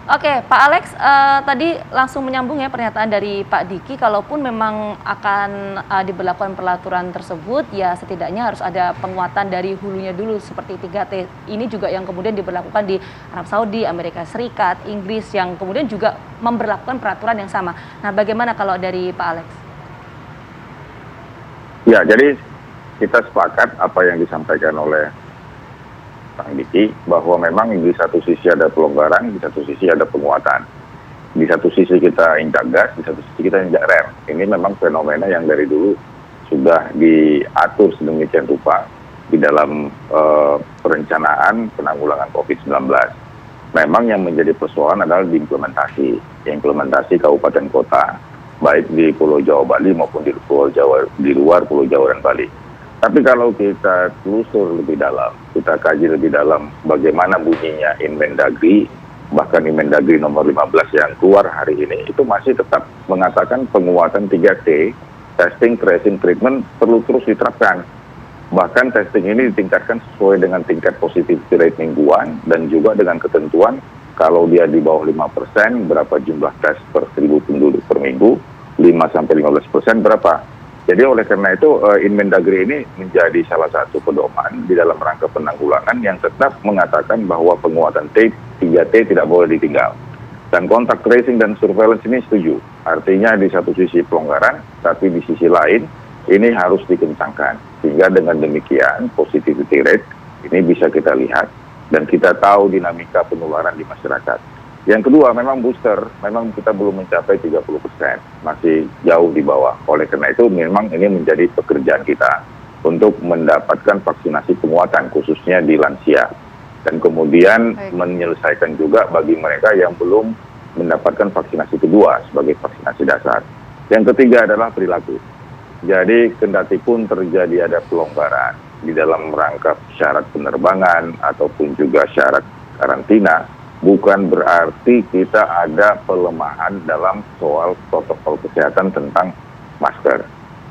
Oke, Pak Alex, tadi langsung menyambung ya pernyataan dari Pak Diki, kalaupun memang akan diberlakukan peraturan tersebut, ya setidaknya harus ada penguatan dari hulunya dulu seperti 3T. Ini juga yang kemudian diberlakukan di Arab Saudi, Amerika Serikat, Inggris, yang kemudian juga memberlakukan peraturan yang sama. Nah, bagaimana kalau dari Pak Alex? Ya, jadi kita sepakat apa yang disampaikan oleh Kang Diki, bahwa memang di satu sisi ada pelonggaran, di satu sisi ada penguatan. Di satu sisi kita injak gas, di satu sisi kita injak rem. Ini memang fenomena yang dari dulu sudah diatur sedemikian rupa di dalam perencanaan penanggulangan COVID-19. Memang yang menjadi persoalan adalah di implementasi kabupaten kota, baik di Pulau Jawa Bali maupun di luar Pulau Jawa dan Bali. Tapi kalau kita telusur lebih dalam, kita kaji lebih dalam bagaimana bunyinya Inmendagri, bahkan Inmendagri nomor 15 yang keluar hari ini, itu masih tetap mengatakan penguatan 3T, testing, tracing, treatment perlu terus diterapkan. Bahkan testing ini ditingkatkan sesuai dengan tingkat positivity rate mingguan dan juga dengan ketentuan kalau dia di bawah 5%, berapa jumlah tes per 1.000 penduduk per minggu, 5-15% berapa. Jadi oleh karena itu Inmendagri ini menjadi salah satu pedoman di dalam rangka penanggulangan yang tetap mengatakan bahwa penguatan 3T tidak boleh ditinggal. Dan kontak tracing dan surveillance ini setuju. Artinya di satu sisi pelonggaran, tapi di sisi lain ini harus dikencangkan. Sehingga dengan demikian positivity rate ini bisa kita lihat dan kita tahu dinamika penularan di masyarakat. Yang kedua, memang booster, memang kita belum mencapai 30%, masih jauh di bawah. Oleh karena itu, memang ini menjadi pekerjaan kita untuk mendapatkan vaksinasi penguatan, khususnya di lansia. Dan kemudian menyelesaikan juga bagi mereka yang belum mendapatkan vaksinasi kedua sebagai vaksinasi dasar. Yang ketiga adalah perilaku. Jadi, kendati pun terjadi ada pelonggaran di dalam rangka syarat penerbangan ataupun juga syarat karantina, bukan berarti kita ada pelemahan dalam soal protokol kesehatan tentang masker.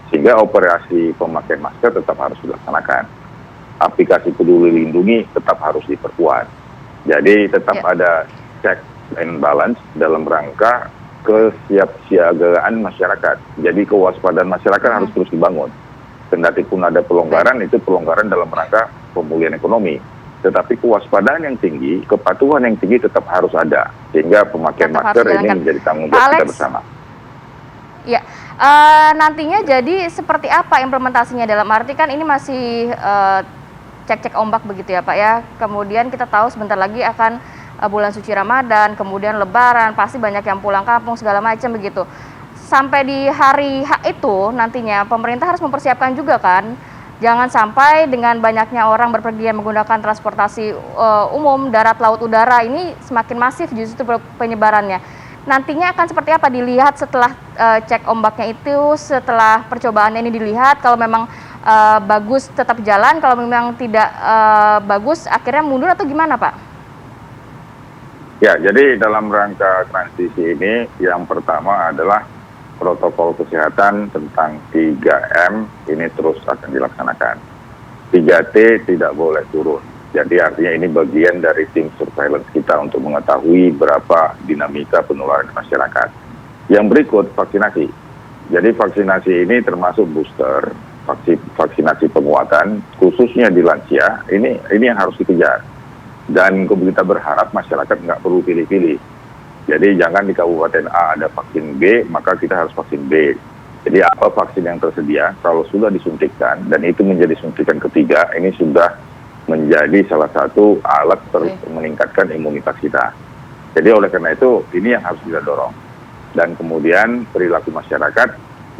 Sehingga operasi pemakaian masker tetap harus dilaksanakan. Aplikasi Peduli Lindungi tetap harus diperkuat. Jadi tetap ada check and balance dalam rangka kesiapsiagaan masyarakat. Jadi kewaspadaan masyarakat harus terus dibangun. Kendati pun ada pelonggaran, itu pelonggaran dalam rangka pemulihan ekonomi. Tetapi kewaspadaan yang tinggi, kepatuhan yang tinggi tetap harus ada. Sehingga pemakaian masker ini menjadi tanggung jawab kita bersama. Ya, nantinya jadi seperti apa implementasinya? Dalam arti kan ini masih cek-cek ombak begitu ya Pak ya. Kemudian kita tahu sebentar lagi akan bulan suci Ramadan, kemudian Lebaran, pasti banyak yang pulang kampung segala macam begitu. Sampai di hari H itu nantinya pemerintah harus mempersiapkan juga kan. Jangan sampai dengan banyaknya orang berpergian menggunakan transportasi umum, darat, laut, udara, ini semakin masif justru penyebarannya. Nantinya akan seperti apa dilihat setelah cek ombaknya itu, setelah percobaannya ini dilihat, kalau memang bagus tetap jalan, kalau memang tidak bagus akhirnya mundur atau gimana Pak? Ya, jadi dalam rangka transisi ini yang pertama adalah protokol kesehatan tentang 3M ini terus akan dilaksanakan. 3T tidak boleh turun. Jadi artinya ini bagian dari tim surveillance kita untuk mengetahui berapa dinamika penularan di masyarakat. Yang berikut vaksinasi. Jadi vaksinasi ini termasuk booster, vaksinasi penguatan, khususnya di lansia, ini yang harus dikejar. Dan kita berharap masyarakat nggak perlu pilih-pilih. Jadi jangan di Kabupaten A ada vaksin B, maka kita harus vaksin B. Jadi apa vaksin yang tersedia, kalau sudah disuntikkan, dan itu menjadi suntikan ketiga, ini sudah menjadi salah satu alat meningkatkan imunitas kita. Jadi oleh karena itu, ini yang harus kita dorong. Dan kemudian perilaku masyarakat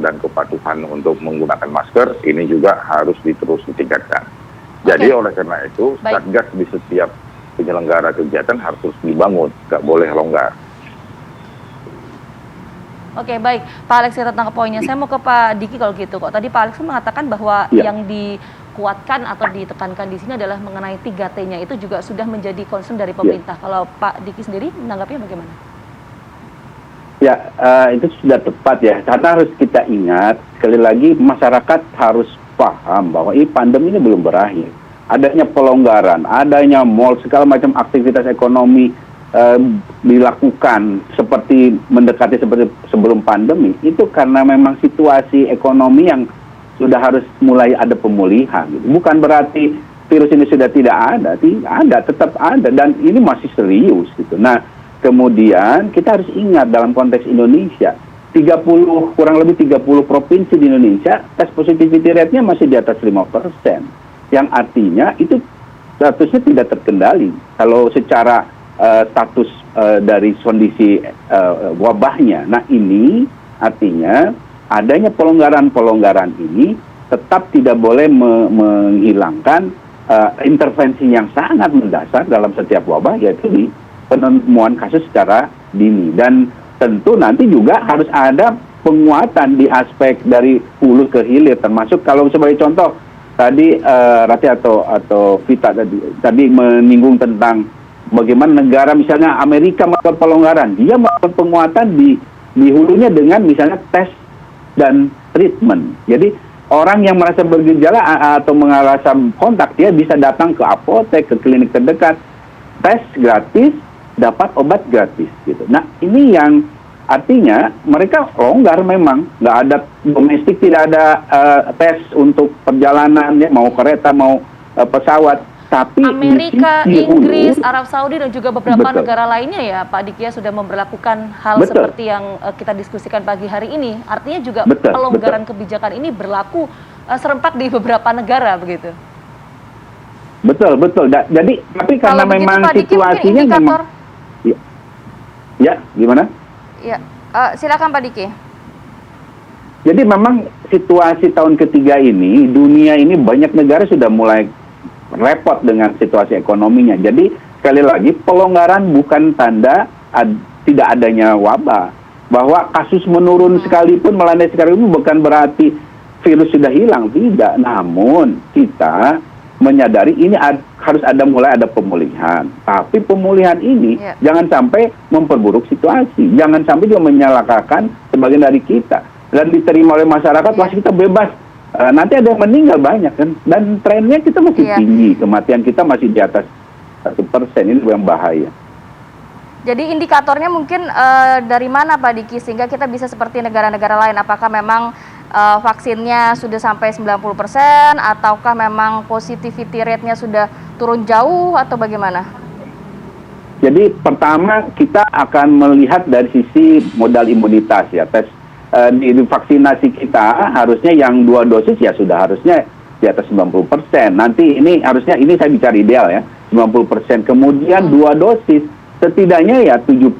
dan kepatuhan untuk menggunakan masker, ini juga harus terus ditingkatkan. Jadi oleh karena itu, Satgas di setiap penyelenggara kegiatan harus terus dibangun, nggak boleh longgar. Oke, baik. Pak Alex, kita tangkap poinnya. Saya mau ke Pak Diki kalau gitu kok. Tadi Pak Alex mengatakan bahwa yang dikuatkan atau ditekankan di sini adalah mengenai 3T-nya. Itu juga sudah menjadi concern dari pemerintah. Kalau Pak Diki sendiri menanggapinya bagaimana? Ya, itu sudah tepat ya. Karena harus kita ingat, sekali lagi masyarakat harus paham bahwa pandemi ini belum berakhir. Adanya pelonggaran, adanya mal, segala macam aktivitas ekonomi dilakukan seperti mendekati seperti sebelum pandemi, itu karena memang situasi ekonomi yang sudah harus mulai ada pemulihan. Gitu. Bukan berarti virus ini sudah tidak ada, tetap ada, dan ini masih serius. Gitu. Nah, kemudian kita harus ingat dalam konteks Indonesia, kurang lebih 30 provinsi di Indonesia, tes positivity rate-nya masih di atas 5%. Yang artinya itu statusnya tidak terkendali. Kalau secara status dari kondisi wabahnya. Nah, ini artinya adanya pelonggaran-pelonggaran ini tetap tidak boleh menghilangkan intervensi yang sangat mendasar dalam setiap wabah, yaitu di penemuan kasus secara dini. Dan tentu nanti juga harus ada penguatan di aspek dari hulu ke hilir, termasuk kalau sebagai contoh tadi Rati atau Vita tadi menyinggung tentang bagaimana negara misalnya Amerika melakukan pelonggaran, dia melakukan penguatan di hulunya dengan misalnya tes dan treatment. Jadi orang yang merasa bergejala atau mengalami kontak, dia bisa datang ke apotek, ke klinik terdekat, tes gratis, dapat obat gratis gitu. Nah, ini yang artinya mereka longgar memang, nggak ada domestik, tidak ada tes untuk perjalanan, ya, mau kereta, mau pesawat. Tapi Amerika, Inggris, Arab Saudi, dan juga beberapa betul. negara lainnya ya Pak Diki ya sudah memberlakukan hal Betul. seperti yang kita diskusikan pagi hari ini. Artinya juga Betul, pelonggaran kebijakan ini berlaku serempak di beberapa negara begitu. Betul. Jadi tapi karena Kalau begitu, memang Pak Diki, situasinya mungkin memang ya gimana? Ya, silakan Pak Diki. Jadi memang situasi tahun ketiga ini, dunia ini banyak negara sudah mulai repot dengan situasi ekonominya. Jadi sekali lagi pelonggaran bukan tanda tidak adanya wabah. Bahwa kasus menurun sekalipun, melandai sekalipun bukan berarti virus sudah hilang, tidak. Namun kita menyadari ini harus mulai ada pemulihan. Tapi pemulihan ini jangan sampai memperburuk situasi. Jangan sampai juga menyalahkan sebagian dari kita. Dan diterima oleh masyarakat, wah kita bebas. Nanti ada yang meninggal banyak kan, dan trennya kita masih tinggi, kematian kita masih di atas 1%, ini yang bahaya. Jadi indikatornya mungkin dari mana Pak Diki sehingga kita bisa seperti negara-negara lain? Apakah memang vaksinnya sudah sampai 90% ataukah memang positivity rate-nya sudah turun jauh atau bagaimana? Jadi pertama kita akan melihat dari sisi modal imunitas ya, tes di vaksinasi kita harusnya yang 2 dosis ya sudah harusnya di atas 90%. Nanti ini harusnya, ini saya bicara ideal ya, 90%. Kemudian 2 dosis setidaknya ya 70%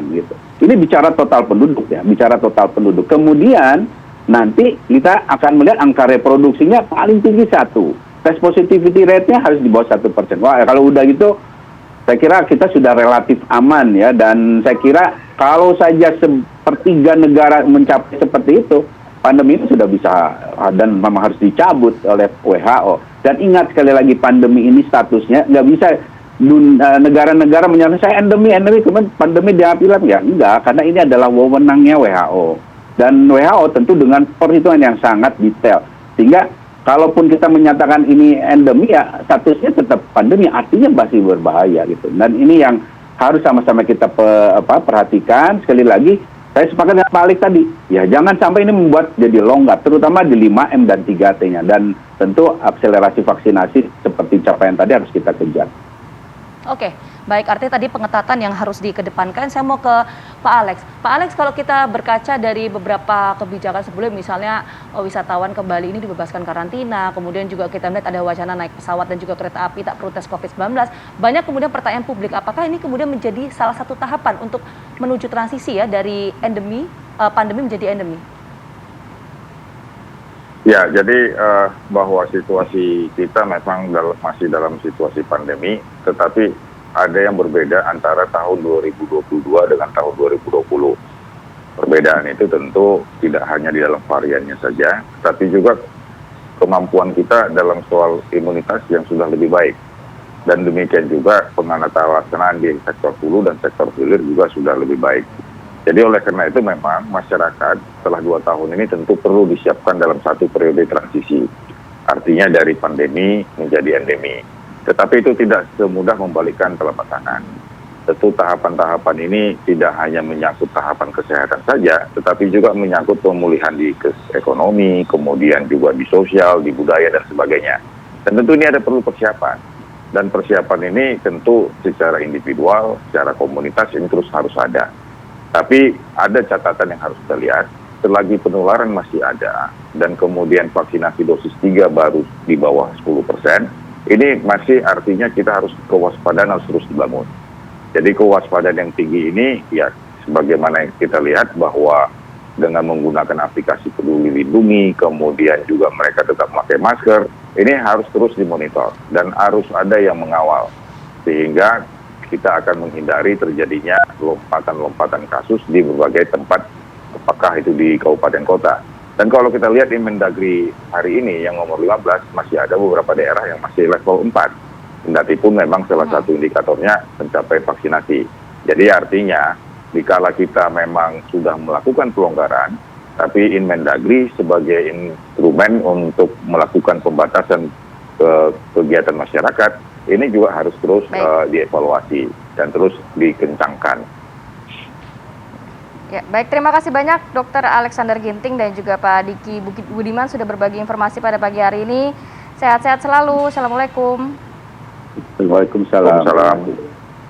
gitu. Ini bicara total penduduk ya, bicara total penduduk. Kemudian nanti kita akan melihat angka reproduksinya paling tinggi 1. Tes positivity rate-nya harus di bawah 1%. Wah, kalau udah gitu saya kira kita sudah relatif aman ya, dan saya kira kalau saja sepertiga negara mencapai seperti itu, pandemi ini sudah bisa dan memang harus dicabut oleh WHO. Dan ingat sekali lagi, pandemi ini statusnya nggak bisa negara-negara menyatakan saya endemi, kemudian pandemi diambil, ya enggak, karena ini adalah wewenangnya WHO. Dan WHO tentu dengan perhitungan yang sangat detail. Sehingga kalaupun kita menyatakan ini endemi, ya statusnya tetap pandemi, artinya masih berbahaya gitu. Dan ini yang harus sama-sama kita perhatikan. Sekali lagi, saya sepakat dengan Pak Alex tadi, ya jangan sampai ini membuat jadi longgar, terutama di 5M dan 3T-nya. Dan tentu akselerasi vaksinasi seperti capaian tadi harus kita kejar. Oke, baik, artinya tadi pengetatan yang harus dikedepankan. Saya mau ke Pak Alex. Pak Alex, kalau kita berkaca dari beberapa kebijakan sebelumnya, misalnya wisatawan ke Bali ini dibebaskan karantina, kemudian juga kita melihat ada wacana naik pesawat dan juga kereta api tak perlu tes COVID-19. Banyak kemudian pertanyaan publik, apakah ini kemudian menjadi salah satu tahapan untuk menuju transisi ya dari endemi, pandemi menjadi endemi? Ya, jadi bahwa situasi kita memang masih dalam situasi pandemi, tetapi ada yang berbeda antara tahun 2022 dengan tahun 2020. Perbedaan itu tentu tidak hanya di dalam variannya saja, tapi juga kemampuan kita dalam soal imunitas yang sudah lebih baik. Dan demikian juga pengantarlaksanaan di sektor hulu dan sektor hilir juga sudah lebih baik. Jadi oleh karena itu memang masyarakat setelah 2 tahun ini tentu perlu disiapkan dalam satu periode transisi. Artinya dari pandemi menjadi endemi. Tetapi itu tidak semudah membalikkan telapak tangan. tentu tahapan-tahapan ini tidak hanya menyangkut tahapan kesehatan saja, tetapi juga menyangkut pemulihan di ekonomi, kemudian juga di sosial, di budaya, dan sebagainya. Dan tentu ini ada perlu persiapan. Dan persiapan ini tentu secara individual, secara komunitas ini terus harus ada. Tapi ada catatan yang harus kita lihat, selagi penularan masih ada, dan kemudian vaksinasi dosis 3 baru di bawah 10%, ini masih artinya kita harus kewaspadaan harus terus dibangun. Jadi kewaspadaan yang tinggi ini, ya sebagaimana yang kita lihat bahwa dengan menggunakan aplikasi Peduli Lindungi, kemudian juga mereka tetap memakai masker, ini harus terus dimonitor dan harus ada yang mengawal. Sehingga kita akan menghindari terjadinya lompatan-lompatan kasus di berbagai tempat, apakah itu di kabupaten kota. Dan kalau kita lihat di Mendagri hari ini yang nomor 15, masih ada beberapa daerah yang masih level 4. Kendati pun memang salah satu indikatornya mencapai vaksinasi. Jadi artinya, dikala kita memang sudah melakukan pelonggaran, tapi Inmendagri sebagai instrumen untuk melakukan pembatasan kegiatan masyarakat, ini juga harus terus dievaluasi dan terus dikencangkan. Ya, baik, terima kasih banyak Dr. Alexander Ginting dan juga Pak Diki Budiman sudah berbagi informasi pada pagi hari ini. Sehat-sehat selalu. Assalamualaikum. Waalaikumsalam.